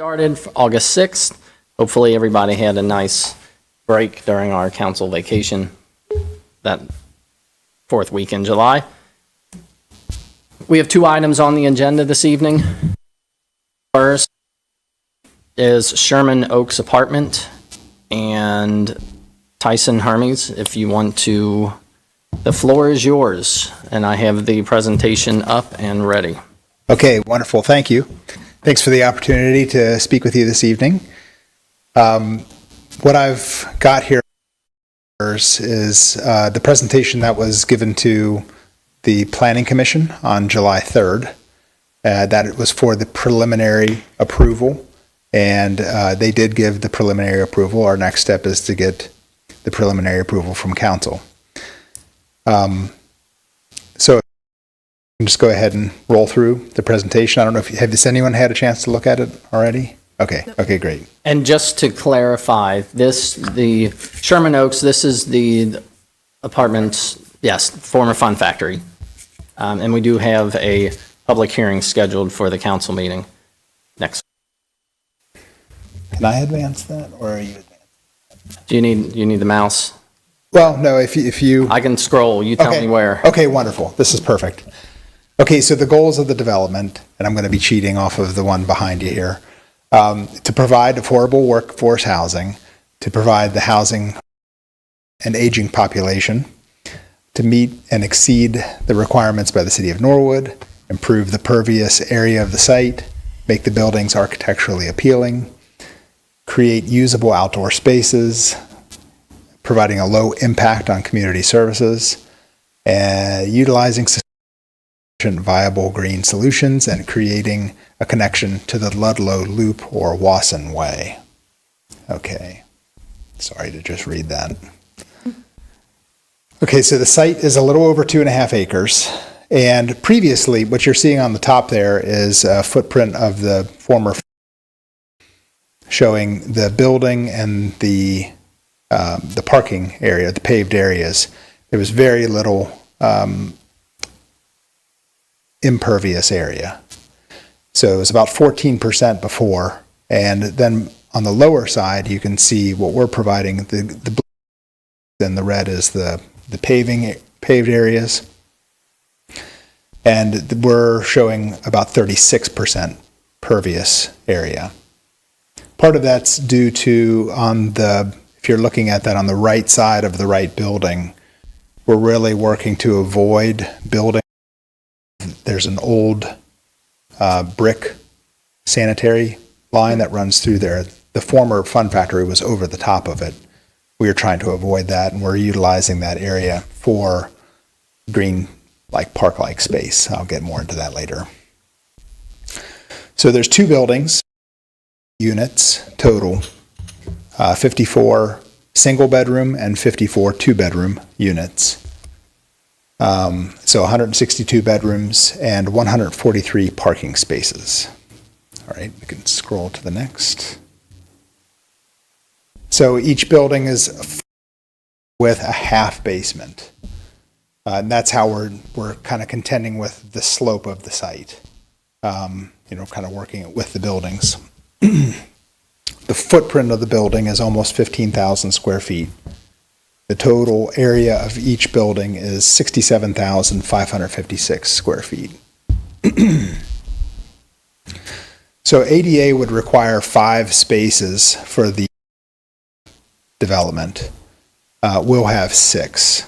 started for August 6th. Hopefully, everybody had a nice break during our council vacation that fourth week in July. We have two items on the agenda this evening. First is Sherman Oaks Apartment and Tyson Hermes. If you want to, the floor is yours, and I have the presentation up and ready. Okay, wonderful. Thank you. Thanks for the opportunity to speak with you this evening. What I've got here is the presentation that was given to the Planning Commission on July 3rd. That it was for the preliminary approval, and they did give the preliminary approval. Our next step is to get the preliminary approval from council. So just go ahead and roll through the presentation. I don't know if has anyone had a chance to look at it already? Okay. Okay, great. And just to clarify, the Sherman Oaks, this is the apartments, yes, former Fun Factory. And we do have a public hearing scheduled for the council meeting next. Can I advance that, or are you advancing? Do you need the mouse? Well, no, if you I can scroll. You tell me where. Okay, wonderful. This is perfect. Okay, so the goals of the development, and I'm going to be cheating off of the one behind you here, to provide affordable workforce housing, to provide the housing and aging population, to meet and exceed the requirements by the city of Norwood, improve the pervious area of the site, make the buildings architecturally appealing, create usable outdoor spaces, providing a low impact on community services, utilizing viable green solutions, and creating a connection to the Ludlow Loop or Wasson Way. Okay, sorry to just read that. Okay, so the site is a little over 2.5 acres, and previously what you're seeing on the top there is a footprint of the former, showing the building and the parking area, the paved areas. There was very little impervious area. So it was about 14% before, and then on the lower side you can see what we're providing. The blue and the red is the paved areas, and we're showing about 36% pervious area. Part of that's due to if you're looking at that on the right side of the right building, we're really working to avoid building. There's an old brick sanitary line that runs through there. The former Fun Factory was over the top of it. We are trying to avoid that, and we're utilizing that area for green, park-like space. I'll get more into that later. So there's two buildings, units total, 54 single-bedroom and 54 two-bedroom units. So 162 bedrooms and 143 parking spaces. All right, we can scroll to the next. So each building is with a half basement. And that's how we're kind of contending with the slope of the site. Kind of working it with the buildings. The footprint of the building is almost 15,000 square feet. The total area of each building is 67,556 square feet. So ADA would require 5 spaces for the development. We'll have 6.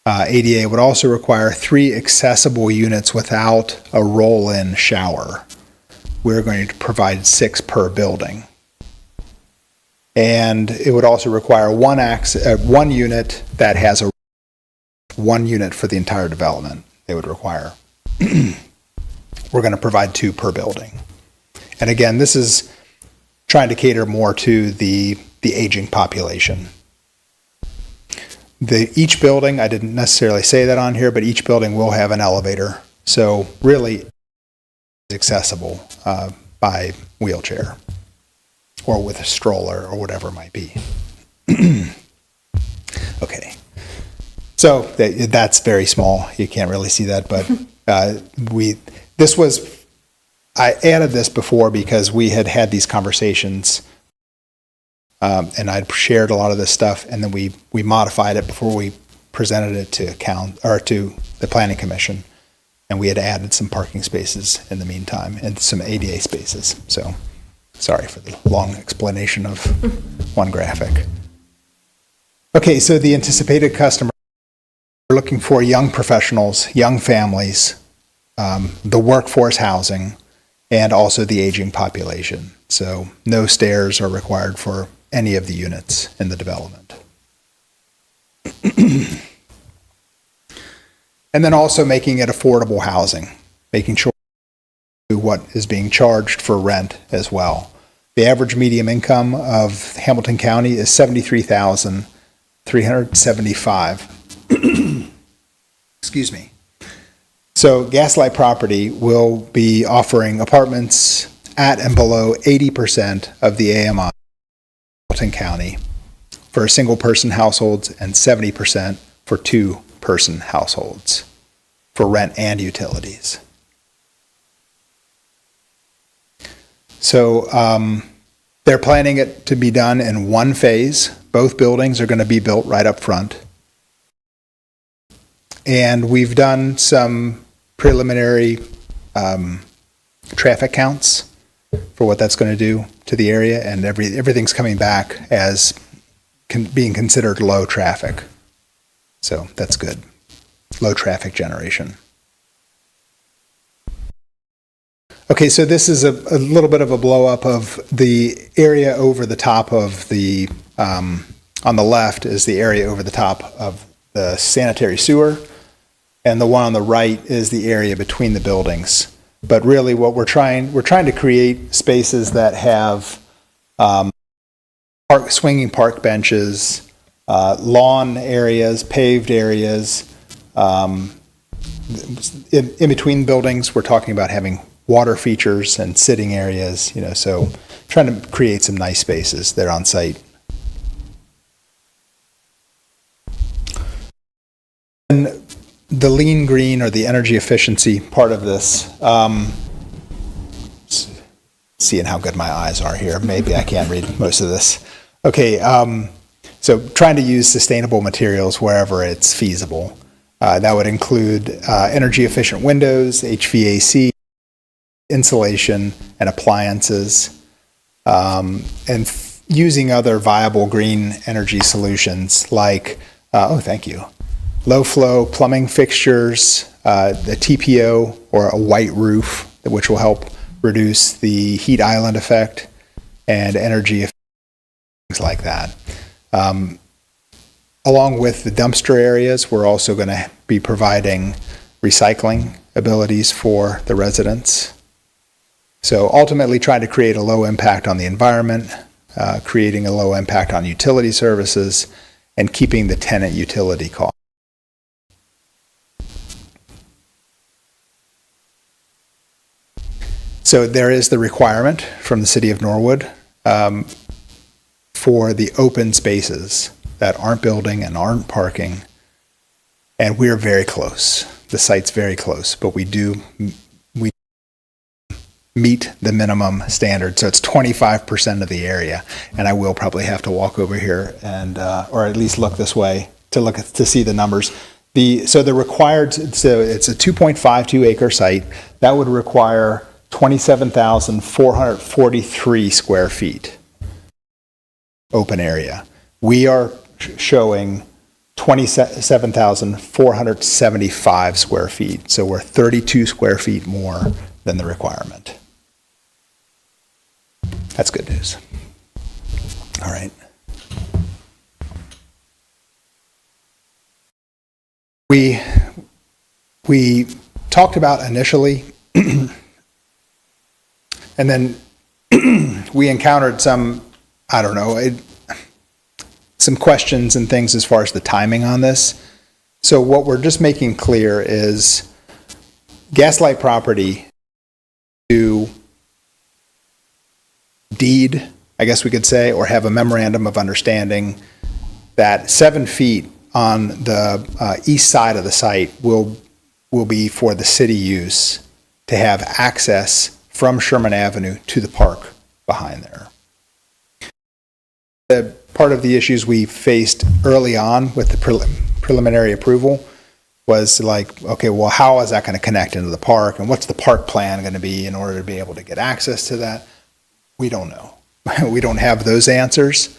ADA would also require 3 accessible units without a roll-in shower. We're going to provide 6 per building. And it would also require one unit that has one unit for the entire development. They would require. We're going to provide 2 per building. And again, this is trying to cater more to the aging population. Each building, I didn't necessarily say that on here, but each building will have an elevator. So really it's accessible by wheelchair, or with a stroller, or whatever it might be. Okay, so that's very small. You can't really see that, but this was I added this before because we had these conversations, and I'd shared a lot of this stuff, and then we modified it before we presented it to the Planning Commission, and we had added some parking spaces in the meantime and some ADA spaces. So, sorry for the long explanation of one graphic. Okay, so the anticipated customer, we're looking for young professionals, young families, the workforce housing, and also the aging population. So no stairs are required for any of the units in the development. And then also making it affordable housing, making sure what is being charged for rent as well. The average median income of Hamilton County is $73,375. Excuse me. So Gaslight Property will be offering apartments at and below 80% of the AMI in Hamilton County for single-person households and 70% for two-person households for rent and utilities. So they're planning it to be done in one phase. Both buildings are going to be built right up front. And we've done some preliminary traffic counts for what that's going to do to the area, and everything's coming back as being considered low traffic. So that's good. Low traffic generation. Okay, so this is a little bit of a blow up of the area over the top of the, on the left is the area over the top of the sanitary sewer, and the one on the right is the area between the buildings. But really what we're trying to create spaces that have swinging park benches, lawn areas, paved areas. In between buildings, we're talking about having water features and sitting areas, so trying to create some nice spaces there on site. And the lean green, or the energy efficiency part of this, seeing how good my eyes are here, maybe I can't read most of this. Okay, so trying to use sustainable materials wherever it's feasible. That would include energy efficient windows, HVAC, insulation, and appliances, and using other viable green energy solutions like, thank you, low flow plumbing fixtures, the TPO, or a white roof, which will help reduce the heat island effect, and energy effect, things like that. Along with the dumpster areas, we're also going to be providing recycling abilities for the residents. So ultimately trying to create a low impact on the environment, creating a low impact on utility services, and keeping the tenant utility cost. So there is the requirement from the city of Norwood for the open spaces that aren't building and aren't parking. And we're very close. The site's very close, but we meet the minimum standard. So it's 25% of the area. And I will probably have to walk over here and, or at least look this way to see the numbers. So it's a 2.52 acre site. That would require 27,443 square feet open area. We are showing 27,475 square feet. So we're 32 square feet more than the requirement. That's good news. All right. We talked about initially, and then we encountered some, some questions and things as far as the timing on this. So what we're just making clear is Gaslight Property to deed, I guess we could say, or have a memorandum of understanding that 7 feet on the east side of the site will be for the city use to have access from Sherman Avenue to the park behind there. Part of the issues we faced early on with the preliminary approval was like, okay, well, how is that going to connect into the park, and what's the park plan going to be in order to be able to get access to that? We don't know. We don't have those answers,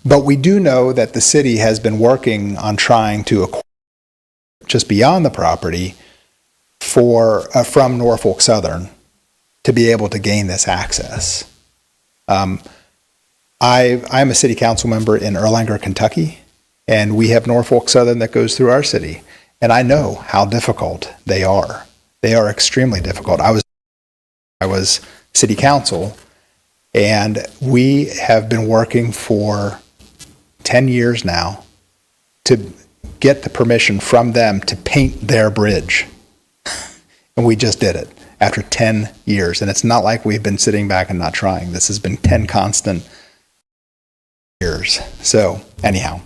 but we do know that the city has been working on trying to acquire just beyond the property from Norfolk Southern to be able to gain this access. I'm a city council member in Erlanger, Kentucky, and we have Norfolk Southern that goes through our city. And I know how difficult they are. They are extremely difficult. I was city council, and we have been working for 10 years now to get the permission from them to paint their bridge. And we just did it after 10 years. And it's not like we've been sitting back and not trying. This has been 10 constant years. So anyhow,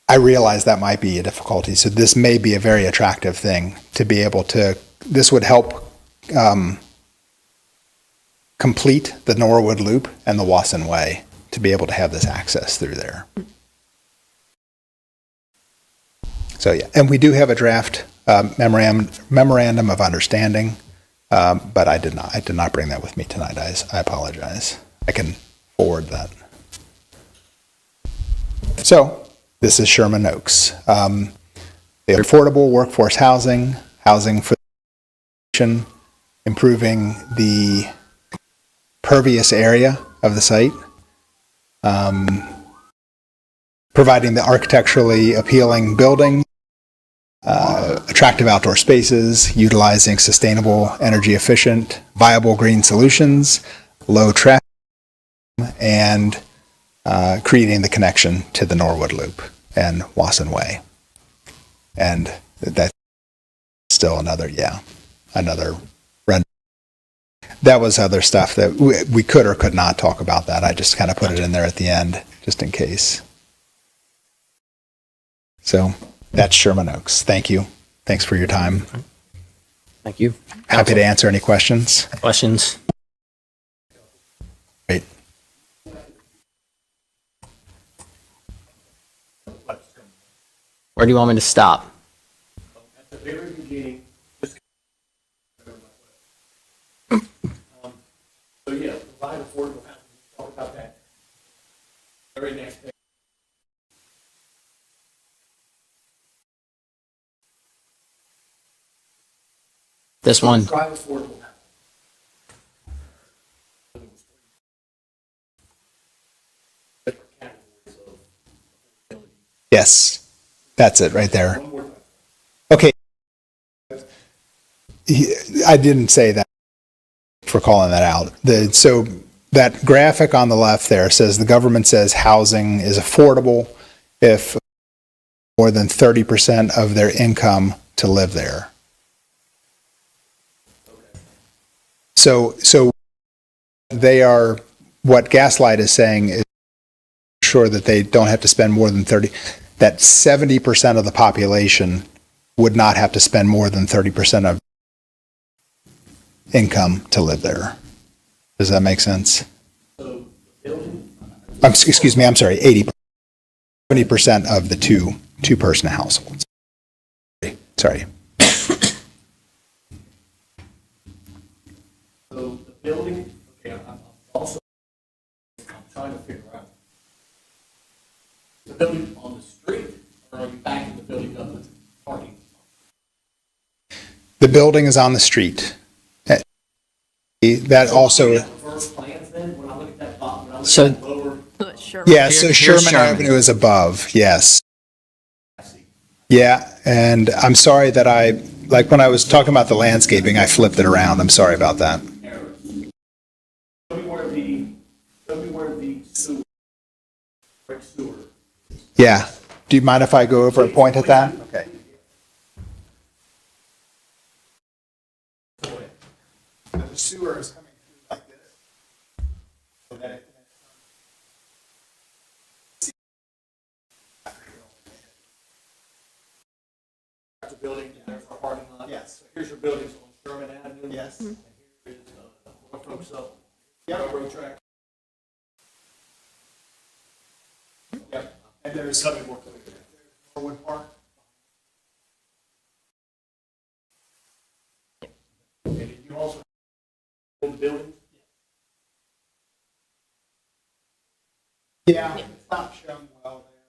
I realize that might be a difficulty. So this may be a very attractive thing to be able to, this would help complete the Norwood Loop and the Wasson Way to be able to have this access through there. So yeah, and we do have a draft memorandum of understanding, but I did not bring that with me tonight. I apologize. I can forward that. So this is Sherman Oaks. The affordable workforce housing for the nation, improving the pervious area of the site, providing the architecturally appealing building, attractive outdoor spaces, utilizing sustainable, energy efficient, viable green solutions, low traffic, and creating the connection to the Norwood Loop and Wasson Way. And that's still another run. That was other stuff that we could or could not talk about that. I just kind of put it in there at the end, just in case. So that's Sherman Oaks. Thank you. Thanks for your time. Thank you. Happy to answer any questions. Questions? Great. Where do you want me to stop? At the very beginning, so yeah, provide affordable housing. Talk about that. Very next thing. This one. Provide affordable housing. Different categories of affordability. Yes, that's it right there. One more time. Okay. I didn't say that for calling that out. So that graphic on the left there says the government says housing is affordable if more than 30% of their income to live there. So they are, what Gaslight is saying is sure that they don't have to spend more than 30, that 70% of the population would not have to spend more than 30% of income to live there. Does that make sense? So the building, Excuse me, I'm sorry, 70% of the two-person households. Sorry. so the building, okay, I'm trying to figure out. The building on the street, or are you backing the building up with parking? The building is on the street. That also, First plans then, when I look at that bottom, when I look So- at that lower, yeah, so Here's Sherman Sherman. Avenue is above, yes. I see. Yeah, and I'm sorry that like when I was talking about the landscaping, I flipped it around. I'm sorry about that. Arrows. Show me where the sewer, brick sewer. Yeah. Do you mind if I go over and point at that? Okay. The sewer is coming through like this. So that it The building, and there's our parking lot. Yes. So here's your buildings on Sherman Avenue. Yes. And here is Norfolk Southern. Railroad track. Yep. And there's something more clear. There's Norwood Park. And did you also own the building? Yeah, it's not shown well there.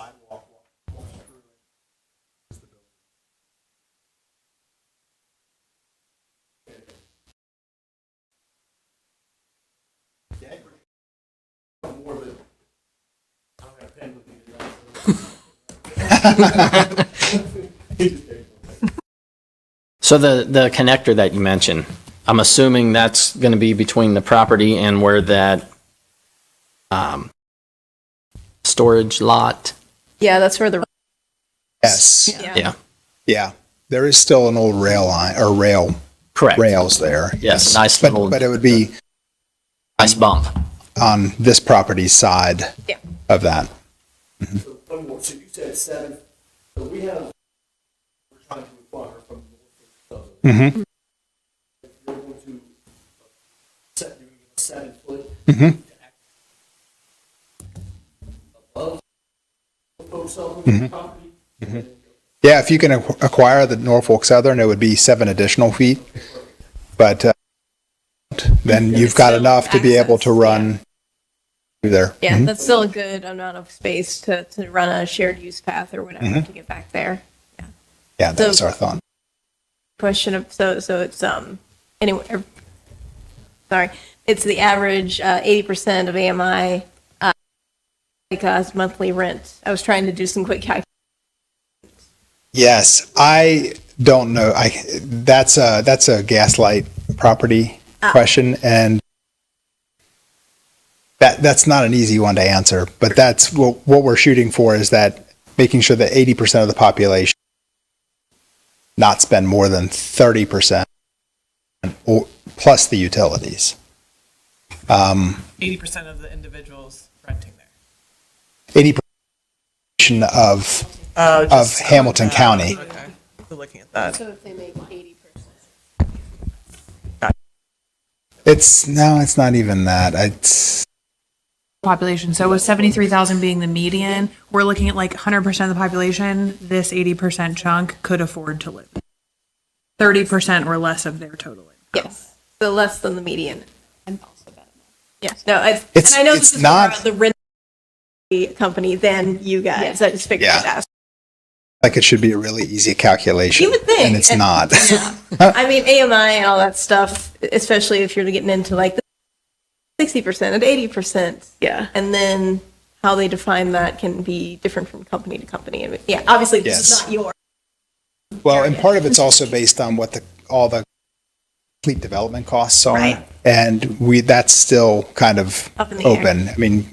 Sidewalk walks through it. Is the building. Yeah, More of it. I don't have a pen with me. So the connector that you mentioned, I'm assuming that's going to be between the property and where that storage lot. Yeah, that's where the, Yes, Yeah, yeah. There is still an old rail line, or correct. rails there. Yes, nice But, little- but it would be Nice bump. on this property's side Yeah. of that. So one more, so you said 7, so we have, we're trying to acquire from Norfolk Southern. Mm-hmm. You're going to set, you're going to give us 7 foot. Mhm. Above Norfolk Southern property. Yeah, if you can acquire the Norfolk Southern, it would be 7 additional feet. But then you've got Still enough to be able to access, run through there. yeah, Mhm. that's still a good amount of space to run a shared use path or whatever to get back there. Yeah, that was our thought. Question of, so it's, anyway, sorry, it's the average, 80% of AMI, because monthly rent. I was trying to do some quick calculations. Yes, I don't know. That's a Gaslight property question, and that's not an easy one to answer. But that's what we're shooting for, is that making sure that 80% of the population not spend more than 30% or plus the utilities. 80% of the individuals renting there. 80% of Hamilton County. Okay, we're looking at that. So if they make 80%. It's not even that. It's Population. So with 73,000 being the median, we're looking at like 100% of the population, this 80% chunk could afford to live. 30% or less of their total income. Yes, so less than the median. Yes, no, It's- and I know it's this is not- more the rent company than you guys. I just figured Yeah. I'd ask. like it should be a really easy calculation. You would think. And it's not. Yeah. I mean, AMI and all that stuff, especially if you're getting into like the 60% and 80%. Yeah. And then how they define that can be different from company to company. And yeah, obviously this is Yes. not your. Well, and part of it's also based on what all the complete development costs are. Right. And that's still kind of Up in the air. open. I mean,